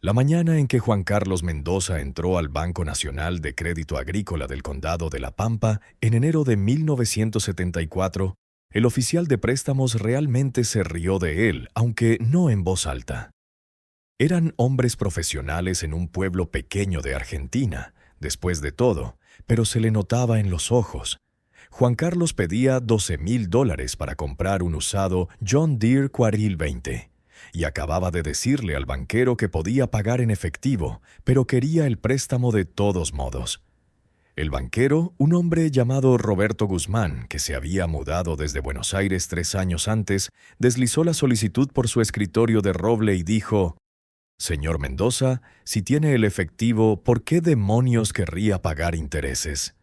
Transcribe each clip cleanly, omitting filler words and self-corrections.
La mañana en que Juan Carlos Mendoza entró al Banco Nacional de Crédito Agrícola del Condado de La Pampa en enero de 1974, el oficial de préstamos realmente se rió de él, aunque no en voz alta. Eran hombres profesionales en un pueblo pequeño de Argentina, después de todo, pero se le notaba en los ojos. Juan Carlos pedía $12,000 para comprar un usado John Deere Quarril 20 y acababa de decirle al banquero que podía pagar en efectivo, pero quería el préstamo de todos modos. El banquero, un hombre llamado Roberto Guzmán, que se había mudado desde Buenos Aires 3 años antes, deslizó la solicitud por su escritorio de roble y dijo: «Señor Mendoza, si tiene el efectivo, ¿por qué demonios querría pagar intereses?».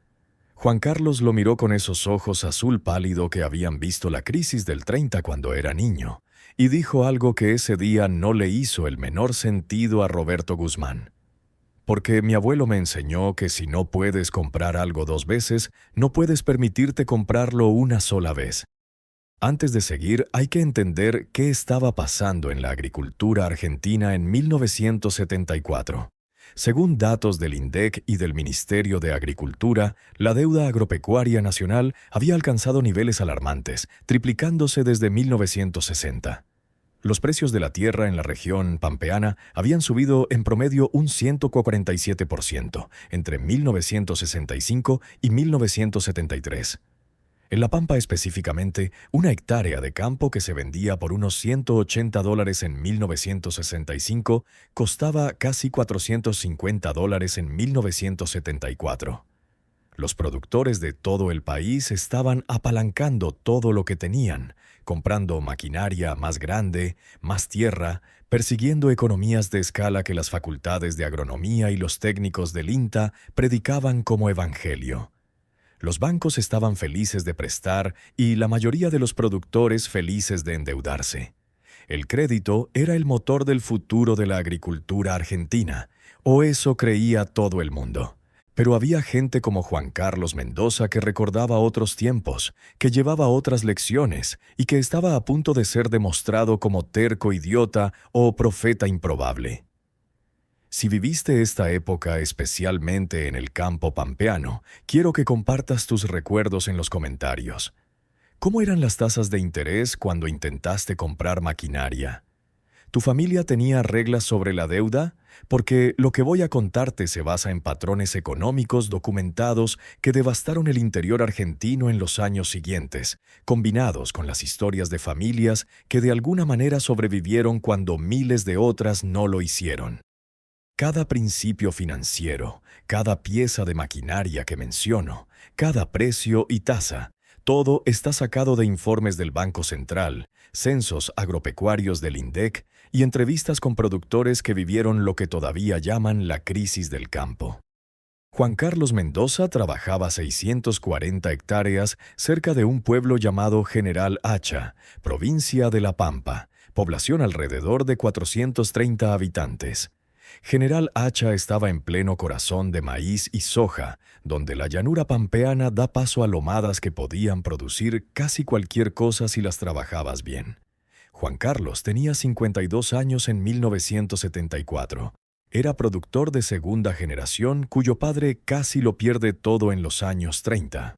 Juan Carlos lo miró con esos ojos azul pálido que habían visto la crisis del 30 cuando era niño, y dijo algo que ese día no le hizo el menor sentido a Roberto Guzmán. «Porque mi abuelo me enseñó que si no puedes comprar algo 2 veces, no puedes permitirte comprarlo una sola vez». Antes de seguir, hay que entender qué estaba pasando en la agricultura argentina en 1974. Según datos del INDEC y del Ministerio de Agricultura, la deuda agropecuaria nacional había alcanzado niveles alarmantes, triplicándose desde 1960. Los precios de la tierra en la región pampeana habían subido en promedio un 147% entre 1965 y 1973. En La Pampa específicamente, una hectárea de campo que se vendía por unos $180 en 1965 costaba casi $450 en 1974. Los productores de todo el país estaban apalancando todo lo que tenían, comprando maquinaria más grande, más tierra, persiguiendo economías de escala que las facultades de agronomía y los técnicos del INTA predicaban como evangelio. Los bancos estaban felices de prestar y la mayoría de los productores felices de endeudarse. El crédito era el motor del futuro de la agricultura argentina, o eso creía todo el mundo. Pero había gente como Juan Carlos Mendoza que recordaba otros tiempos, que llevaba otras lecciones y que estaba a punto de ser demostrado como terco idiota o profeta improbable. Si viviste esta época especialmente en el campo pampeano, quiero que compartas tus recuerdos en los comentarios. ¿Cómo eran las tasas de interés cuando intentaste comprar maquinaria? ¿Tu familia tenía reglas sobre la deuda? Porque lo que voy a contarte se basa en patrones económicos documentados que devastaron el interior argentino en los años siguientes, combinados con las historias de familias que de alguna manera sobrevivieron cuando miles de otras no lo hicieron. Cada principio financiero, cada pieza de maquinaria que menciono, cada precio y tasa, todo está sacado de informes del Banco Central, censos agropecuarios del INDEC y entrevistas con productores que vivieron lo que todavía llaman la crisis del campo. Juan Carlos Mendoza trabajaba 640 hectáreas cerca de un pueblo llamado General Hacha, provincia de La Pampa, población alrededor de 430 habitantes. General Hacha estaba en pleno corazón de maíz y soja, donde la llanura pampeana da paso a lomadas que podían producir casi cualquier cosa si las trabajabas bien. Juan Carlos tenía 52 años en 1974. Era productor de segunda generación cuyo padre casi lo pierde todo en los años 30.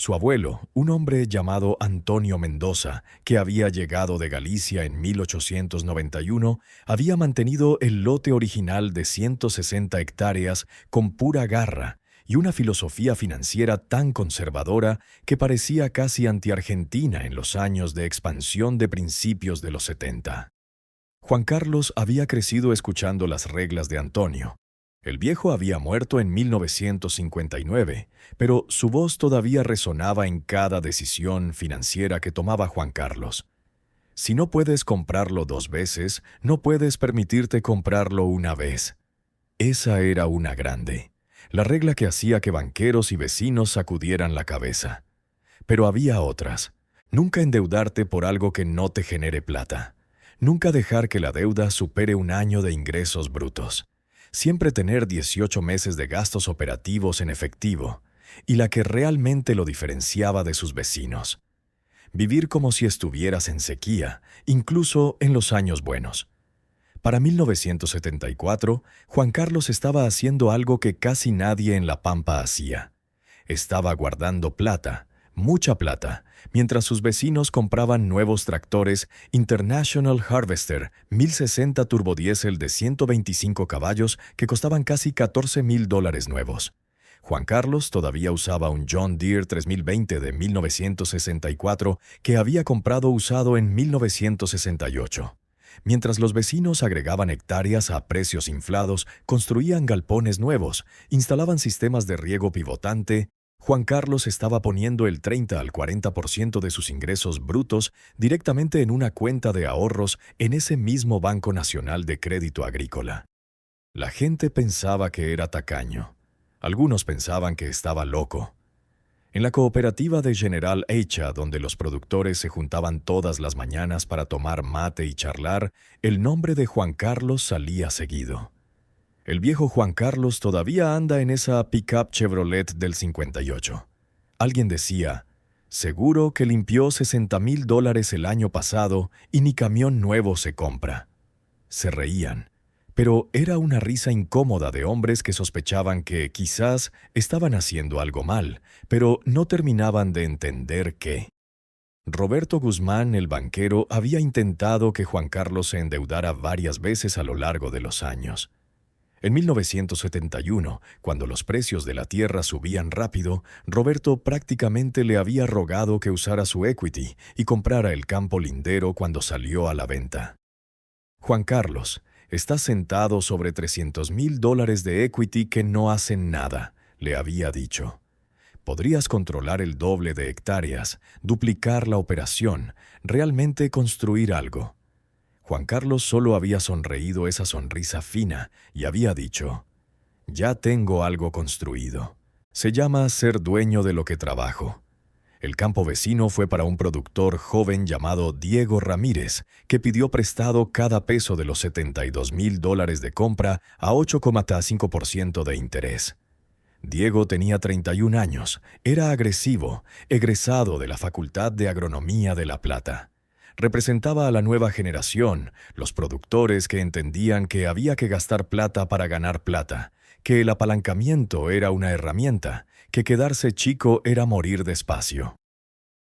Su abuelo, un hombre llamado Antonio Mendoza, que había llegado de Galicia en 1891, había mantenido el lote original de 160 hectáreas con pura garra y una filosofía financiera tan conservadora que parecía casi anti-argentina en los años de expansión de principios de los 70. Juan Carlos había crecido escuchando las reglas de Antonio. El viejo había muerto en 1959, pero su voz todavía resonaba en cada decisión financiera que tomaba Juan Carlos. Si no puedes comprarlo 2 veces, no puedes permitirte comprarlo una vez. Esa era una grande, la regla que hacía que banqueros y vecinos sacudieran la cabeza. Pero había otras. Nunca endeudarte por algo que no te genere plata. Nunca dejar que la deuda supere un año de ingresos brutos. Siempre tener 18 meses de gastos operativos en efectivo, y la que realmente lo diferenciaba de sus vecinos. Vivir como si estuvieras en sequía, incluso en los años buenos. Para 1974, Juan Carlos estaba haciendo algo que casi nadie en La Pampa hacía. Estaba guardando plata, mucha plata, mientras sus vecinos compraban nuevos tractores International Harvester 1060 turbodiesel de 125 caballos que costaban casi $14,000 nuevos. Juan Carlos todavía usaba un John Deere 3020 de 1964 que había comprado usado en 1968. Mientras los vecinos agregaban hectáreas a precios inflados, construían galpones nuevos, instalaban sistemas de riego pivotante, Juan Carlos estaba poniendo el 30 al 40% de sus ingresos brutos directamente en una cuenta de ahorros en ese mismo Banco Nacional de Crédito Agrícola. La gente pensaba que era tacaño. Algunos pensaban que estaba loco. En la cooperativa de General Echa, donde los productores se juntaban todas las mañanas para tomar mate y charlar, el nombre de Juan Carlos salía seguido. El viejo Juan Carlos todavía anda en esa pick-up Chevrolet del 58. Alguien decía, seguro que limpió $60,000 el año pasado y ni camión nuevo se compra. Se reían, pero era una risa incómoda de hombres que sospechaban que quizás estaban haciendo algo mal, pero no terminaban de entender qué. Roberto Guzmán, el banquero, había intentado que Juan Carlos se endeudara varias veces a lo largo de los años. En 1971, cuando los precios de la tierra subían rápido, Roberto prácticamente le había rogado que usara su equity y comprara el campo lindero cuando salió a la venta. Juan Carlos, estás sentado sobre $300,000 de equity que no hacen nada, le había dicho. Podrías controlar el doble de hectáreas, duplicar la operación, realmente construir algo. Juan Carlos solo había sonreído esa sonrisa fina y había dicho, ya tengo algo construido. Se llama ser dueño de lo que trabajo. El campo vecino fue para un productor joven llamado Diego Ramírez, que pidió prestado cada peso de los $72,000 de compra a 8,5% de interés. Diego tenía 31 años, era agresivo, egresado de la Facultad de Agronomía de La Plata. Representaba a la nueva generación, los productores que entendían que había que gastar plata para ganar plata, que el apalancamiento era una herramienta, que quedarse chico era morir despacio.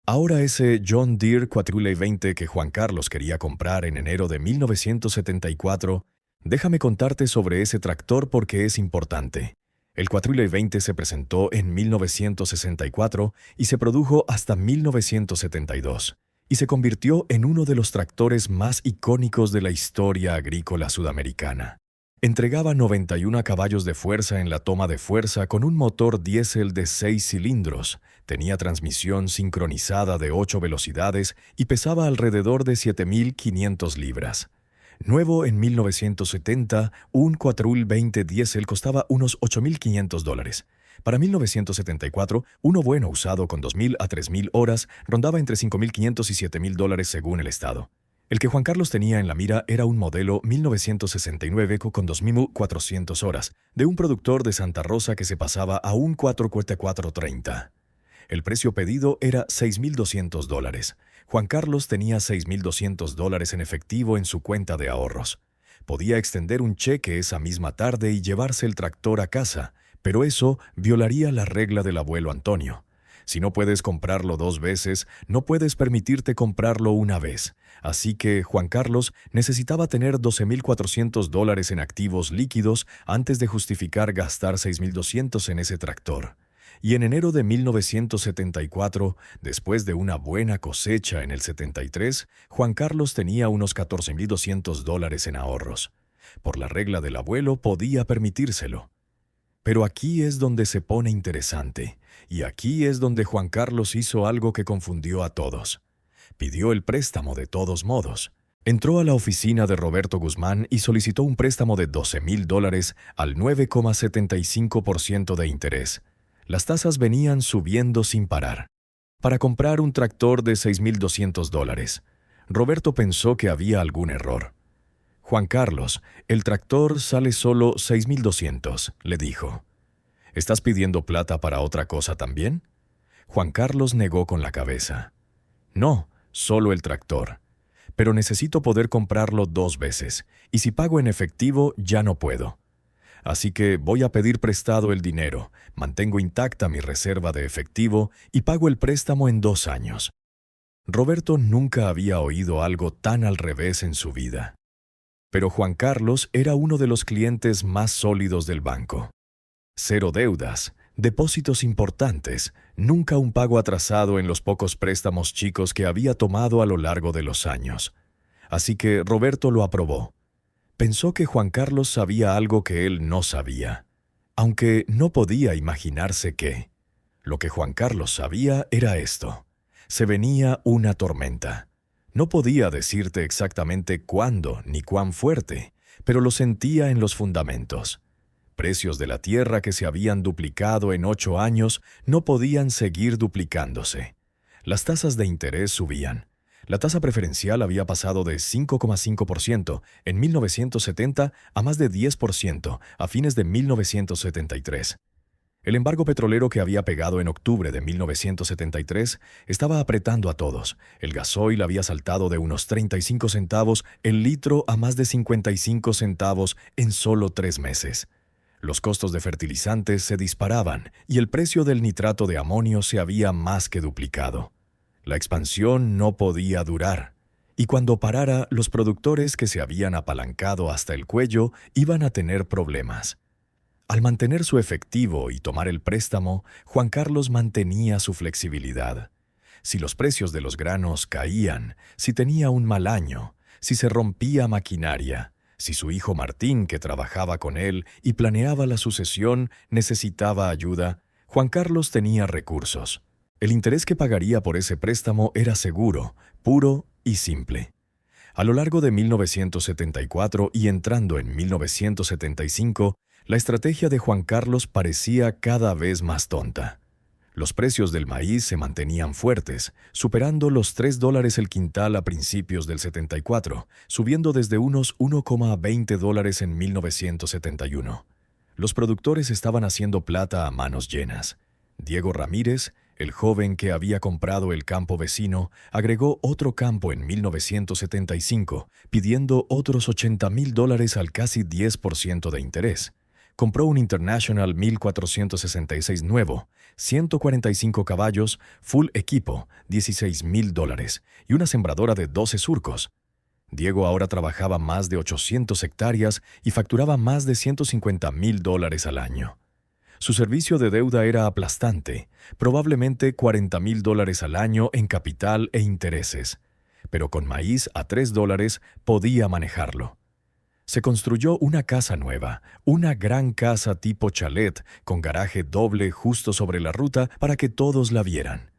Ahora ese John Deere 420 que Juan Carlos quería comprar en enero de 1974, déjame contarte sobre ese tractor porque es importante. El 420 se presentó en 1964 y se produjo hasta 1972. Y se convirtió en uno de los tractores más icónicos de la historia agrícola sudamericana. Entregaba 91 caballos de fuerza en la toma de fuerza con un motor diésel de 6 cilindros, tenía transmisión sincronizada de 8 velocidades y pesaba alrededor de 7,500 libras. Nuevo en 1970, un 420 diésel costaba unos $8,500. Para 1974, uno bueno usado con 2,000 a 3,000 horas rondaba entre $5,500 y $7,000 según el estado. El que Juan Carlos tenía en la mira era un modelo 1969 con 2,400 horas, de un productor de Santa Rosa que se pasaba a un 44430. El precio pedido era $6,200. Juan Carlos tenía $6,200 en efectivo en su cuenta de ahorros. Podía extender un cheque esa misma tarde y llevarse el tractor a casa, pero eso violaría la regla del abuelo Antonio. Si no puedes comprarlo 2 veces, no puedes permitirte comprarlo una vez. Así que Juan Carlos necesitaba tener $12,400 en activos líquidos antes de justificar gastar $6,200 en ese tractor. Y en enero de 1974, después de una buena cosecha en el 73, Juan Carlos tenía unos $14,200 en ahorros. Por la regla del abuelo podía permitírselo. Pero aquí es donde se pone interesante, y aquí es donde Juan Carlos hizo algo que confundió a todos. Pidió el préstamo de todos modos. Entró a la oficina de Roberto Guzmán y solicitó un préstamo de $12,000 al 9,75% de interés. Las tasas venían subiendo sin parar. Para comprar un tractor de $6,200, Roberto pensó que había algún error. Juan Carlos, el tractor sale solo $6,200, le dijo. ¿Estás pidiendo plata para otra cosa también? Juan Carlos negó con la cabeza. No, solo el tractor. pero necesito poder comprarlo 2 veces, y si pago en efectivo ya no puedo. Así que voy a pedir prestado el dinero, mantengo intacta mi reserva de efectivo y pago el préstamo en 2 años. Roberto nunca había oído algo tan al revés en su vida. Pero Juan Carlos era uno de los clientes más sólidos del banco. 0 deudas, depósitos importantes, nunca un pago atrasado en los pocos préstamos chicos que había tomado a lo largo de los años. Así que Roberto lo aprobó. Pensó que Juan Carlos sabía algo que él no sabía, aunque no podía imaginarse qué. Lo que Juan Carlos sabía era esto: se venía una tormenta. No podía decirte exactamente cuándo ni cuán fuerte, pero lo sentía en los fundamentos. Precios de la tierra que se habían duplicado en 8 años no podían seguir duplicándose. Las tasas de interés subían. La tasa preferencial había pasado de 5,5% en 1970 a más de 10% a fines de 1973. El embargo petrolero que había pegado en octubre de 1973 estaba apretando a todos. El gasoil había saltado de unos 35 centavos el litro a más de 55 centavos en solo 3 meses. Los costos de fertilizantes se disparaban y el precio del nitrato de amonio se había más que duplicado. La expansión no podía durar, y cuando parara, los productores que se habían apalancado hasta el cuello iban a tener problemas. Al mantener su efectivo y tomar el préstamo, Juan Carlos mantenía su flexibilidad. Si los precios de los granos caían, si tenía un mal año, si se rompía maquinaria, si su hijo Martín, que trabajaba con él y planeaba la sucesión, necesitaba ayuda, Juan Carlos tenía recursos. El interés que pagaría por ese préstamo era seguro, puro y simple. A lo largo de 1974 y entrando en 1975, la estrategia de Juan Carlos parecía cada vez más tonta. Los precios del maíz se mantenían fuertes, superando los $3 el quintal a principios del 74, subiendo desde unos $1,20 en 1971. Los productores estaban haciendo plata a manos llenas. Diego Ramírez, el joven que había comprado el campo vecino, agregó otro campo en 1975, pidiendo otros $80,000 al casi 10% de interés. Compró un International 1466 nuevo, 145 caballos, full equipo, $16,000, y una sembradora de 12 surcos. Diego ahora trabajaba más de 800 hectáreas y facturaba más de $150,000 al año. Su servicio de deuda era aplastante, probablemente $40,000 al año en capital e intereses, pero con maíz a $3 podía manejarlo. Se construyó una casa nueva, una gran casa tipo chalet, con garaje doble justo sobre la ruta para que todos la vieran.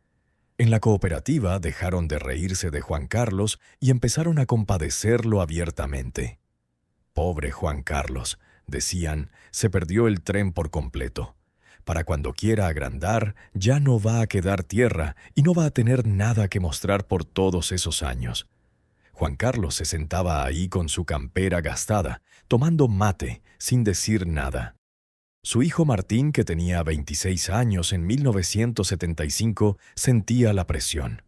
En la cooperativa dejaron de reírse de Juan Carlos y empezaron a compadecerlo abiertamente. Pobre Juan Carlos, decían, se perdió el tren por completo. Para cuando quiera agrandar, ya no va a quedar tierra y no va a tener nada que mostrar por todos esos años. Juan Carlos se sentaba ahí con su campera gastada, tomando mate, sin decir nada. Su hijo Martín, que tenía 26 años en 1975, sentía la presión.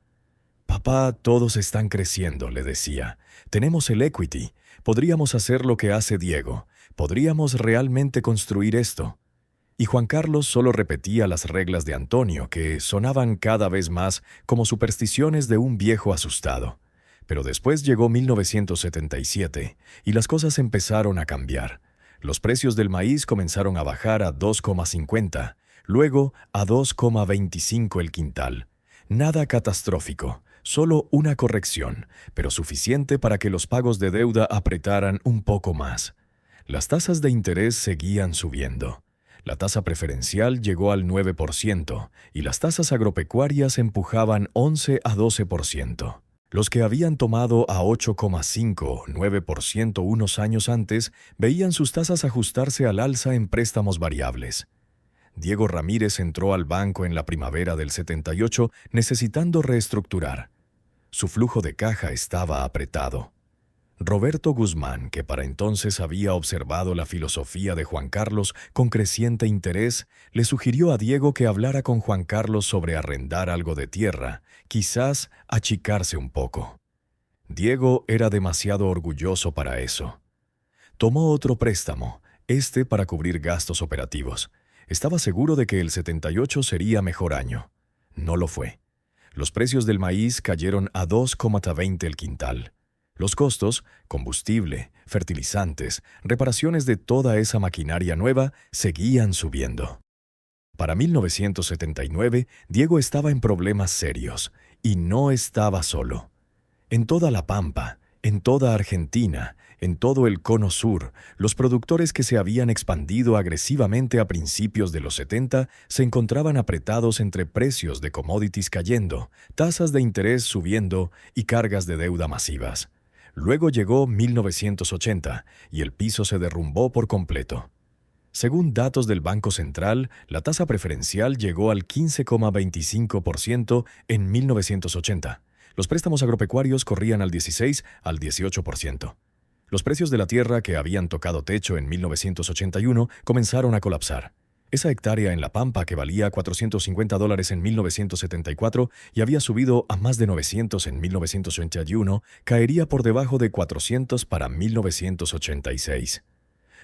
«Papá, todos están creciendo», le decía. «Tenemos el equity. Podríamos hacer lo que hace Diego. Podríamos realmente construir esto». Y Juan Carlos solo repetía las reglas de Antonio, que sonaban cada vez más como supersticiones de un viejo asustado. Pero después llegó 1977 y las cosas empezaron a cambiar. Los precios del maíz comenzaron a bajar a 2,50, luego a 2,25 el quintal. Nada catastrófico, solo una corrección, pero suficiente para que los pagos de deuda apretaran un poco más. Las tasas de interés seguían subiendo. La tasa preferencial llegó al 9% y las tasas agropecuarias empujaban 11 a 12%. Los que habían tomado a 8,5 o 9% unos años antes veían sus tasas ajustarse al alza en préstamos variables. Diego Ramírez entró al banco en la primavera del 78 necesitando reestructurar. Su flujo de caja estaba apretado. Roberto Guzmán, que para entonces había observado la filosofía de Juan Carlos con creciente interés, le sugirió a Diego que hablara con Juan Carlos sobre arrendar algo de tierra, quizás achicarse un poco. Diego era demasiado orgulloso para eso. Tomó otro préstamo, este para cubrir gastos operativos. Estaba seguro de que el 78 sería mejor año. No lo fue. Los precios del maíz cayeron a 2,20 el quintal. Los costos, combustible, fertilizantes, reparaciones de toda esa maquinaria nueva, seguían subiendo. Para 1979, Diego estaba en problemas serios, y no estaba solo. En toda La Pampa, en toda Argentina, en todo el Cono Sur, los productores que se habían expandido agresivamente a principios de los 70 se encontraban apretados entre precios de commodities cayendo, tasas de interés subiendo y cargas de deuda masivas. Luego llegó 1980 y el piso se derrumbó por completo. Según datos del Banco Central, la tasa preferencial llegó al 15,25% en 1980. Los préstamos agropecuarios corrían al 16 al 18%. Los precios de la tierra que habían tocado techo en 1981 comenzaron a colapsar. Esa hectárea en La Pampa que valía $450 en 1974 y había subido a más de 900 en 1981, caería por debajo de 400 para 1986.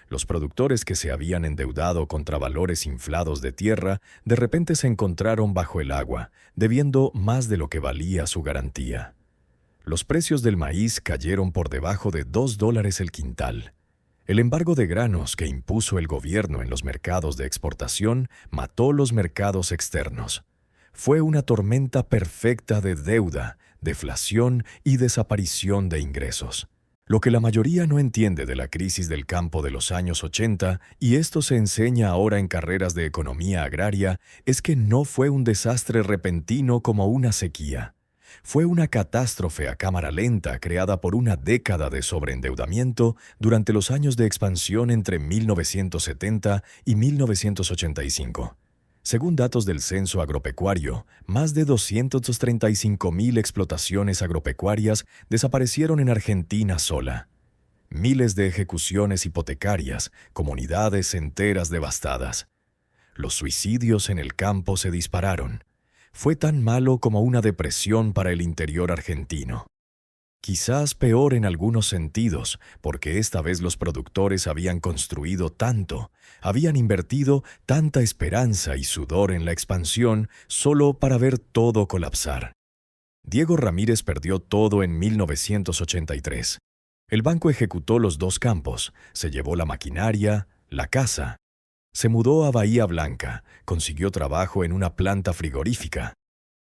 Los productores que se habían endeudado contra valores inflados de tierra de repente se encontraron bajo el agua, debiendo más de lo que valía su garantía. Los precios del maíz cayeron por debajo de $2 el quintal. El embargo de granos que impuso el gobierno en los mercados de exportación mató los mercados externos. Fue una tormenta perfecta de deuda, deflación y desaparición de ingresos. Lo que la mayoría no entiende de la crisis del campo de los años 80, y esto se enseña ahora en carreras de economía agraria, es que no fue un desastre repentino como una sequía. Fue una catástrofe a cámara lenta creada por una década de sobreendeudamiento durante los años de expansión entre 1970 y 1985. Según datos del Censo Agropecuario, más de 235,000 explotaciones agropecuarias desaparecieron en Argentina sola. Miles de ejecuciones hipotecarias, comunidades enteras devastadas. Los suicidios en el campo se dispararon. Fue tan malo como una depresión para el interior argentino. Quizás peor en algunos sentidos, porque esta vez los productores habían construido tanto, habían invertido tanta esperanza y sudor en la expansión solo para ver todo colapsar. Diego Ramírez perdió todo en 1983. El banco ejecutó los 2 campos, se llevó la maquinaria, la casa. Se mudó a Bahía Blanca, consiguió trabajo en una planta frigorífica.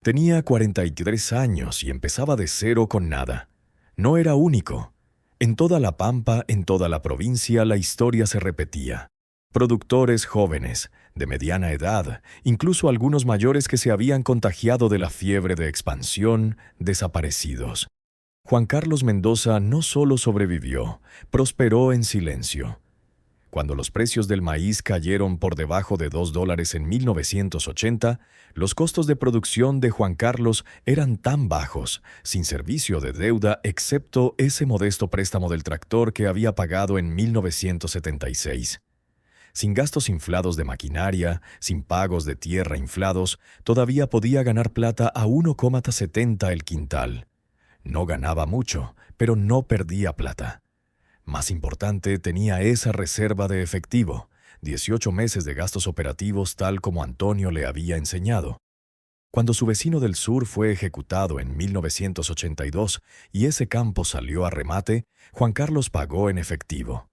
Tenía 43 años y empezaba de cero con nada. No era único. En toda La Pampa, en toda la provincia, la historia se repetía. Productores jóvenes, de mediana edad, incluso algunos mayores que se habían contagiado de la fiebre de expansión, desaparecidos. Juan Carlos Mendoza no solo sobrevivió, prosperó en silencio. Cuando los precios del maíz cayeron por debajo de $2 en 1980, los costos de producción de Juan Carlos eran tan bajos, sin servicio de deuda excepto ese modesto préstamo del tractor que había pagado en 1976. Sin gastos inflados de maquinaria, sin pagos de tierra inflados, todavía podía ganar plata a 1,70 el quintal. No ganaba mucho, pero no perdía plata. Más importante, tenía esa reserva de efectivo, 18 meses de gastos operativos tal como Antonio le había enseñado. Cuando su vecino del sur fue ejecutado en 1982 y ese campo salió a remate, Juan Carlos pagó en efectivo.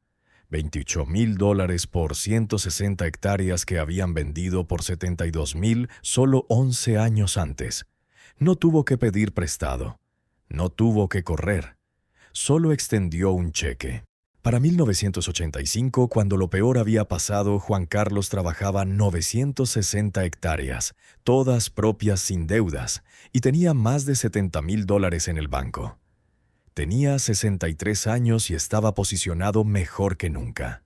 $28,000 por 160 hectáreas que habían vendido por $72,000 solo 11 años antes. No tuvo que pedir prestado. No tuvo que correr. Solo extendió un cheque. Para 1985, cuando lo peor había pasado, Juan Carlos trabajaba 960 hectáreas, todas propias sin deudas, y tenía más de $70,000 en el banco. Tenía 63 años y estaba posicionado mejor que nunca.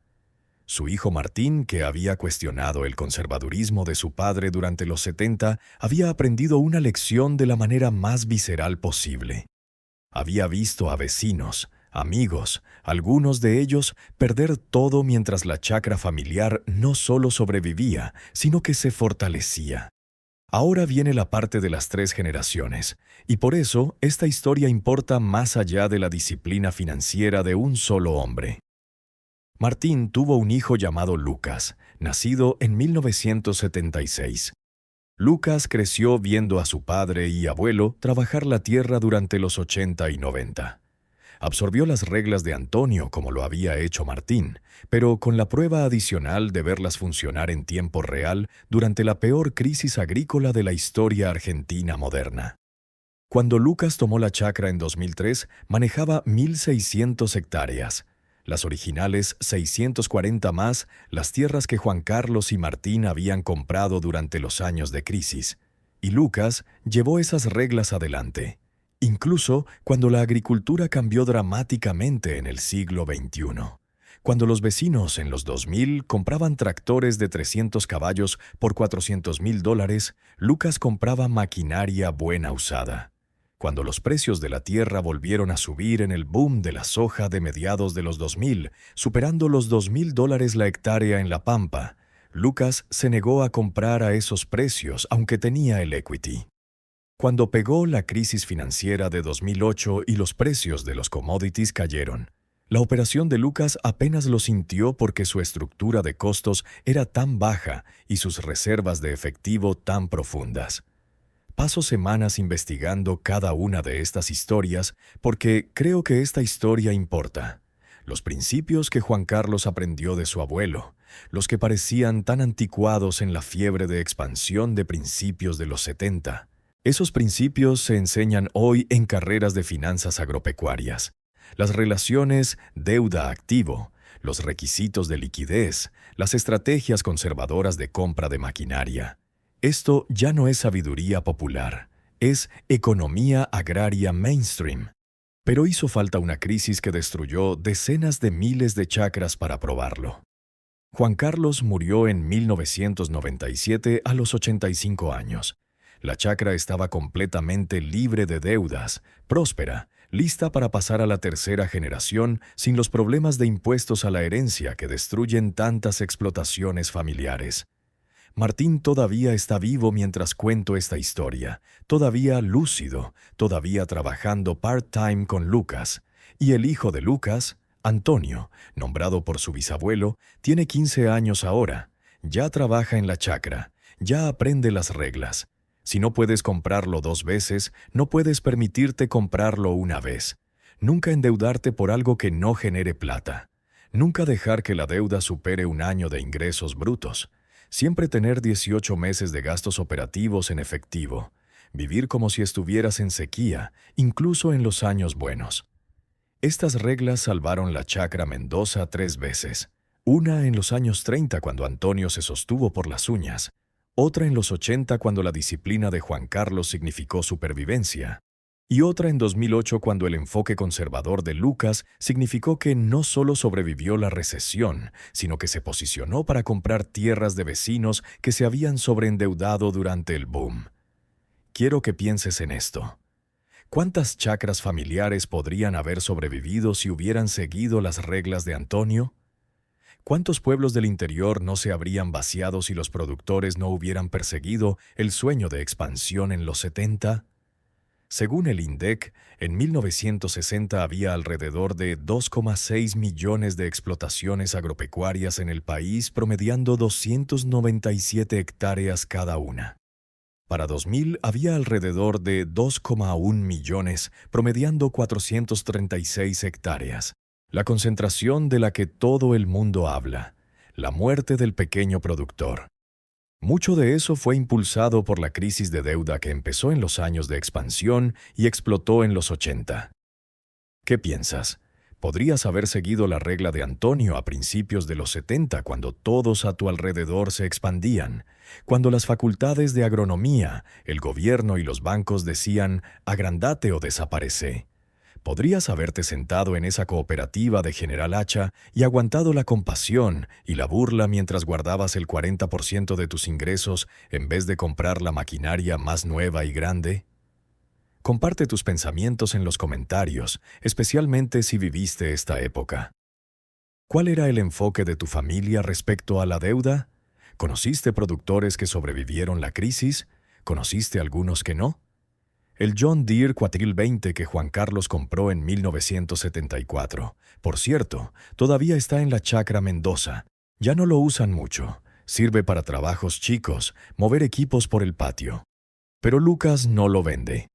Su hijo Martín, que había cuestionado el conservadurismo de su padre durante los 70, había aprendido una lección de la manera más visceral posible. Había visto a vecinos, amigos, algunos de ellos, perder todo mientras la chacra familiar no solo sobrevivía, sino que se fortalecía. Ahora viene la parte de las 3 generaciones, y por eso esta historia importa más allá de la disciplina financiera de un solo hombre. Martín tuvo un hijo llamado Lucas, nacido en 1976. Lucas creció viendo a su padre y abuelo trabajar la tierra durante los 80 y 90. Absorbió las reglas de Antonio como lo había hecho Martín, pero con la prueba adicional de verlas funcionar en tiempo real durante la peor crisis agrícola de la historia argentina moderna. Cuando Lucas tomó la chacra en 2003, manejaba 1.600 hectáreas. Las originales 640 más las tierras que Juan Carlos y Martín habían comprado durante los años de crisis. Y Lucas llevó esas reglas adelante, incluso cuando la agricultura cambió dramáticamente en el siglo XXI. Cuando los vecinos en los 2000 compraban tractores de 300 caballos por $400.000, Lucas compraba maquinaria buena usada. Cuando los precios de la tierra volvieron a subir en el boom de la soja de mediados de los 2000, superando los $2.000 la hectárea en La Pampa, Lucas se negó a comprar a esos precios aunque tenía el equity. Cuando pegó la crisis financiera de 2008 y los precios de los commodities cayeron, la operación de Lucas apenas lo sintió porque su estructura de costos era tan baja y sus reservas de efectivo tan profundas. Paso semanas investigando cada una de estas historias porque creo que esta historia importa. Los principios que Juan Carlos aprendió de su abuelo, los que parecían tan anticuados en la fiebre de expansión de principios de los 70. Esos principios se enseñan hoy en carreras de finanzas agropecuarias. Las relaciones deuda-activo, los requisitos de liquidez, las estrategias conservadoras de compra de maquinaria. Esto ya no es sabiduría popular, es economía agraria mainstream. Pero hizo falta una crisis que destruyó decenas de miles de chacras para probarlo. Juan Carlos murió en 1997 a los 85 años. La chacra estaba completamente libre de deudas, próspera, lista para pasar a la 3.ª generación sin los problemas de impuestos a la herencia que destruyen tantas explotaciones familiares. Martín todavía está vivo mientras cuento esta historia, todavía lúcido, todavía trabajando part-time con Lucas. Y el hijo de Lucas, Antonio, nombrado por su bisabuelo, tiene 15 años ahora. Ya trabaja en la chacra, ya aprende las reglas. Si no puedes comprarlo 2 veces, no puedes permitirte comprarlo una vez. Nunca endeudarte por algo que no genere plata. Nunca dejar que la deuda supere un año de ingresos brutos. Siempre tener 18 meses de gastos operativos en efectivo. Vivir como si estuvieras en sequía, incluso en los años buenos. Estas reglas salvaron la chacra Mendoza 3 veces. Una en los años 30 cuando Antonio se sostuvo por las uñas. Otra en los 80 cuando la disciplina de Juan Carlos significó supervivencia. Y otra en 2008 cuando el enfoque conservador de Lucas significó que no solo sobrevivió la recesión, sino que se posicionó para comprar tierras de vecinos que se habían sobreendeudado durante el boom. Quiero que pienses en esto. ¿Cuántas chacras familiares podrían haber sobrevivido si hubieran seguido las reglas de Antonio? ¿Cuántos pueblos del interior no se habrían vaciado si los productores no hubieran perseguido el sueño de expansión en los 70? Según el INDEC, en 1960 había alrededor de 2,6 millones de explotaciones agropecuarias en el país, promediando 297 hectáreas cada una. Para 2000 había alrededor de 2,1 millones, promediando 436 hectáreas. La concentración de la que todo el mundo habla, la muerte del pequeño productor. Mucho de eso fue impulsado por la crisis de deuda que empezó en los años de expansión y explotó en los 80. ¿Qué piensas? ¿Podrías haber seguido la regla de Antonio a principios de los 70 cuando todos a tu alrededor se expandían? Cuando las facultades de agronomía, el gobierno y los bancos decían «agrandate o desaparece». Podrías haberte sentado en esa cooperativa de General Hacha y aguantado la compasión y la burla mientras guardabas el 40% de tus ingresos en vez de comprar la maquinaria más nueva y grande. Comparte tus pensamientos en los comentarios, especialmente si viviste esta época. ¿Cuál era el enfoque de tu familia respecto a la deuda? ¿Conociste productores que sobrevivieron la crisis? ¿Conociste algunos que no? El John Deere 4020 que Juan Carlos compró en 1974. Por cierto, todavía está en la Chacra Mendoza. Ya no lo usan mucho. Sirve para trabajos chicos, mover equipos por el patio. Pero Lucas no lo vende.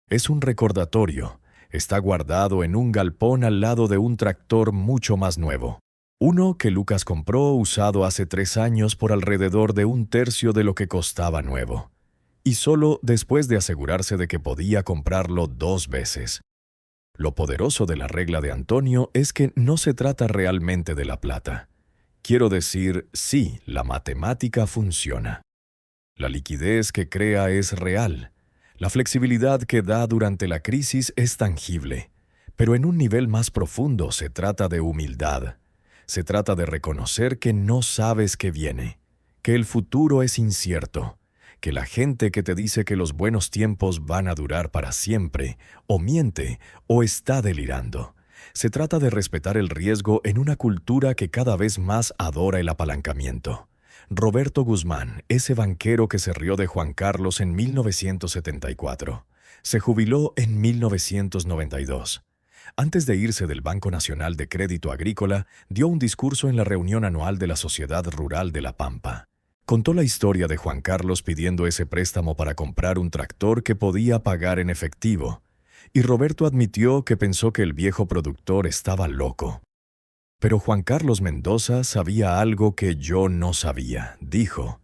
Es un recordatorio. Está guardado en un galpón al lado de un tractor mucho más nuevo. Uno que Lucas compró usado hace 3 años por alrededor de 1/3 de lo que costaba nuevo. Y solo después de asegurarse de que podía comprarlo 2 veces. Lo poderoso de la regla de Antonio es que no se trata realmente de la plata. Quiero decir, sí, la matemática funciona. La liquidez que crea es real. La flexibilidad que da durante la crisis es tangible. Pero en un nivel más profundo se trata de humildad. Se trata de reconocer que no sabes qué viene, que el futuro es incierto, que la gente que te dice que los buenos tiempos van a durar para siempre, o miente, o está delirando. Se trata de respetar el riesgo en una cultura que cada vez más adora el apalancamiento. Roberto Guzmán, ese banquero que se rió de Juan Carlos en 1974, se jubiló en 1992. Antes de irse del Banco Nacional de Crédito Agrícola, dio un discurso en la reunión anual de la Sociedad Rural de La Pampa. Contó la historia de Juan Carlos pidiendo ese préstamo para comprar un tractor que podía pagar en efectivo, y Roberto admitió que pensó que el viejo productor estaba loco. Pero Juan Carlos Mendoza sabía algo que yo no sabía, dijo.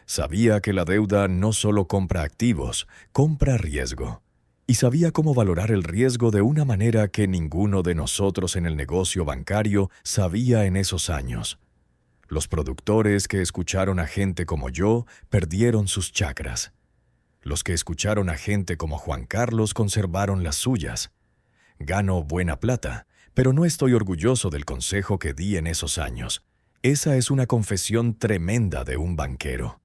Sabía que la deuda no solo compra activos, compra riesgo. Y sabía cómo valorar el riesgo de una manera que ninguno de nosotros en el negocio bancario sabía en esos años. Los productores que escucharon a gente como yo perdieron sus chacras. Los que escucharon a gente como Juan Carlos conservaron las suyas. Gano buena plata, pero no estoy orgulloso del consejo que di en esos años. Esa es una confesión tremenda de un banquero.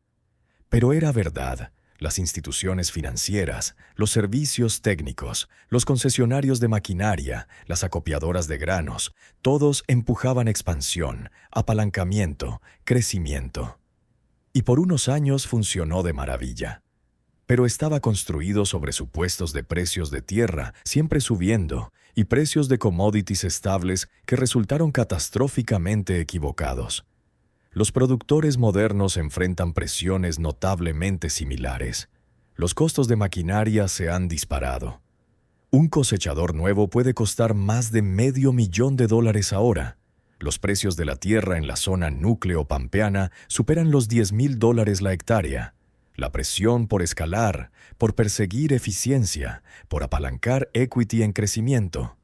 Pero era verdad. Las instituciones financieras, los servicios técnicos, los concesionarios de maquinaria, las acopiadoras de granos, todos empujaban expansión, apalancamiento, crecimiento. Y por unos años funcionó de maravilla. Pero estaba construido sobre supuestos de precios de tierra siempre subiendo y precios de commodities estables que resultaron catastróficamente equivocados. Los productores modernos enfrentan presiones notablemente similares. Los costos de maquinaria se han disparado. Un cosechador nuevo puede costar más de $500,000 ahora. Los precios de la tierra en la zona núcleo pampeana superan los $10,000 la hectárea. La presión por escalar, por perseguir eficiencia, por apalancar equity en crecimiento.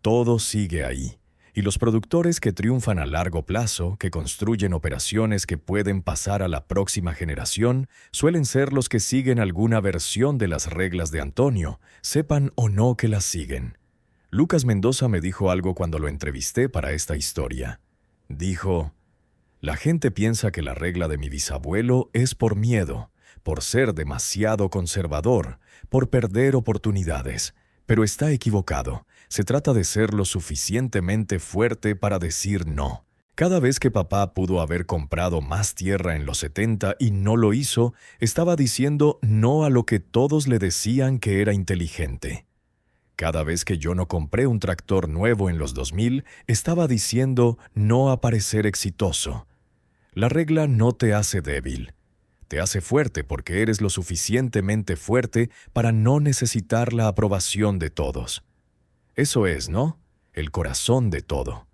Todo sigue ahí. Y los productores que triunfan a largo plazo, que construyen operaciones que pueden pasar a la próxima generación, suelen ser los que siguen alguna versión de las reglas de Antonio, sepan o no que las siguen. Lucas Mendoza me dijo algo cuando lo entrevisté para esta historia. Dijo, la gente piensa que la regla de mi bisabuelo es por miedo, por ser demasiado conservador, por perder oportunidades, pero está equivocado. Se trata de ser lo suficientemente fuerte para decir no. Cada vez que papá pudo haber comprado más tierra en los 70 y no lo hizo, estaba diciendo no a lo que todos le decían que era inteligente. Cada vez que yo no compré un tractor nuevo en los 2000, estaba diciendo no a parecer exitoso. La regla no te hace débil. Te hace fuerte porque eres lo suficientemente fuerte para no necesitar la aprobación de todos. Eso es, ¿no? El corazón de todo.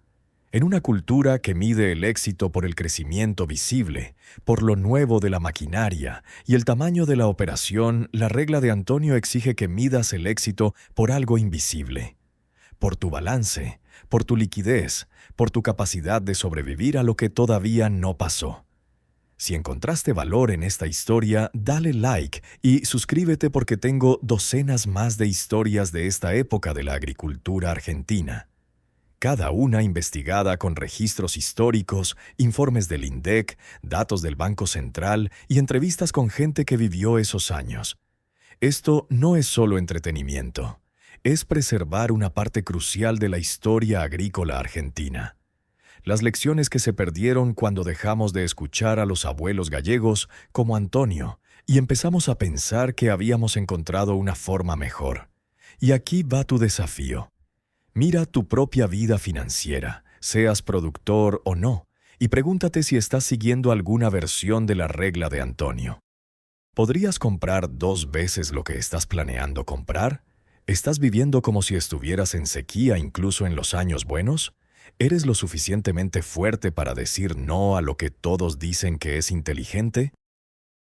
En una cultura que mide el éxito por el crecimiento visible, por lo nuevo de la maquinaria y el tamaño de la operación, la regla de Antonio exige que midas el éxito por algo invisible. Por tu balance, por tu liquidez, por tu capacidad de sobrevivir a lo que todavía no pasó. Si encontraste valor en esta historia, dale like y suscríbete porque tengo docenas más de historias de esta época de la agricultura argentina. Cada una investigada con registros históricos, informes del INDEC, datos del Banco Central y entrevistas con gente que vivió esos años. Esto no es solo entretenimiento, es preservar una parte crucial de la historia agrícola argentina. Las lecciones que se perdieron cuando dejamos de escuchar a los abuelos gallegos como Antonio, y empezamos a pensar que habíamos encontrado una forma mejor. Y aquí va tu desafío. Mira tu propia vida financiera, seas productor o no, y pregúntate si estás siguiendo alguna versión de la regla de Antonio. ¿Podrías comprar 2 veces lo que estás planeando comprar? ¿Estás viviendo como si estuvieras en sequía incluso en los años buenos? ¿Eres lo suficientemente fuerte para decir no a lo que todos dicen que es inteligente?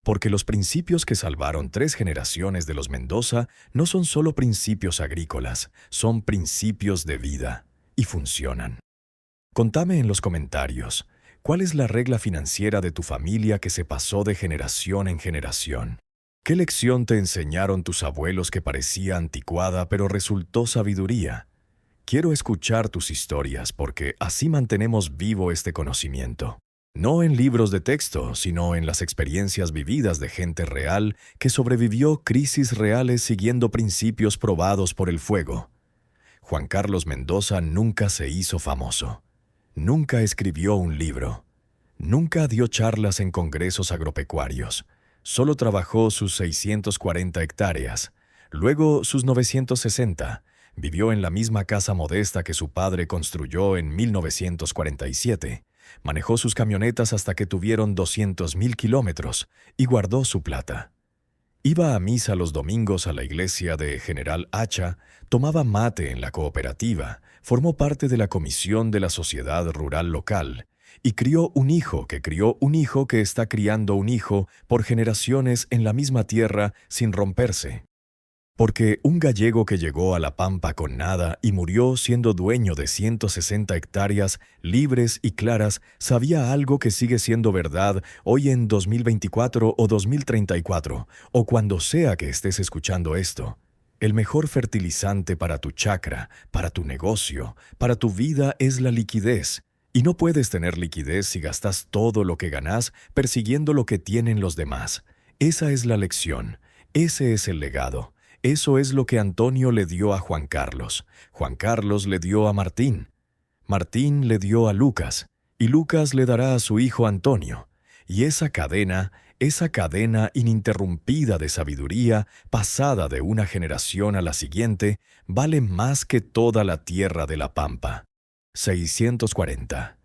Porque los principios que salvaron 3 generaciones de los Mendoza no son solo principios agrícolas, son principios de vida, y funcionan. Contame en los comentarios, ¿cuál es la regla financiera de tu familia que se pasó de generación en generación? ¿Qué lección te enseñaron tus abuelos que parecía anticuada pero resultó sabiduría? Quiero escuchar tus historias porque así mantenemos vivo este conocimiento. No en libros de texto, sino en las experiencias vividas de gente real que sobrevivió crisis reales siguiendo principios probados por el fuego. Juan Carlos Mendoza nunca se hizo famoso. Nunca escribió un libro. Nunca dio charlas en congresos agropecuarios. Solo trabajó sus 640 hectáreas, luego sus 960. Vivió en la misma casa modesta que su padre construyó en 1947. Manejó sus camionetas hasta que tuvieron 200.000 kilómetros y guardó su plata. Iba a misa los domingos a la iglesia de General Hacha, tomaba mate en la cooperativa, formó parte de la comisión de la sociedad rural local y crió un hijo que está criando un hijo por generaciones en la misma tierra sin romperse. Porque un gallego que llegó a La Pampa con nada y murió siendo dueño de 160 hectáreas libres y claras sabía algo que sigue siendo verdad hoy en 2024 o 2034, o cuando sea que estés escuchando esto. El mejor fertilizante para tu chacra, para tu negocio, para tu vida es la liquidez. Y no puedes tener liquidez si gastas todo lo que ganas persiguiendo lo que tienen los demás. Esa es la lección, ese es el legado. Eso es lo que Antonio le dio a Juan Carlos. Juan Carlos le dio a Martín. Martín le dio a Lucas. Y Lucas le dará a su hijo Antonio. Y esa cadena ininterrumpida de sabiduría, pasada de una generación a la siguiente, vale más que toda la tierra de La Pampa. 640.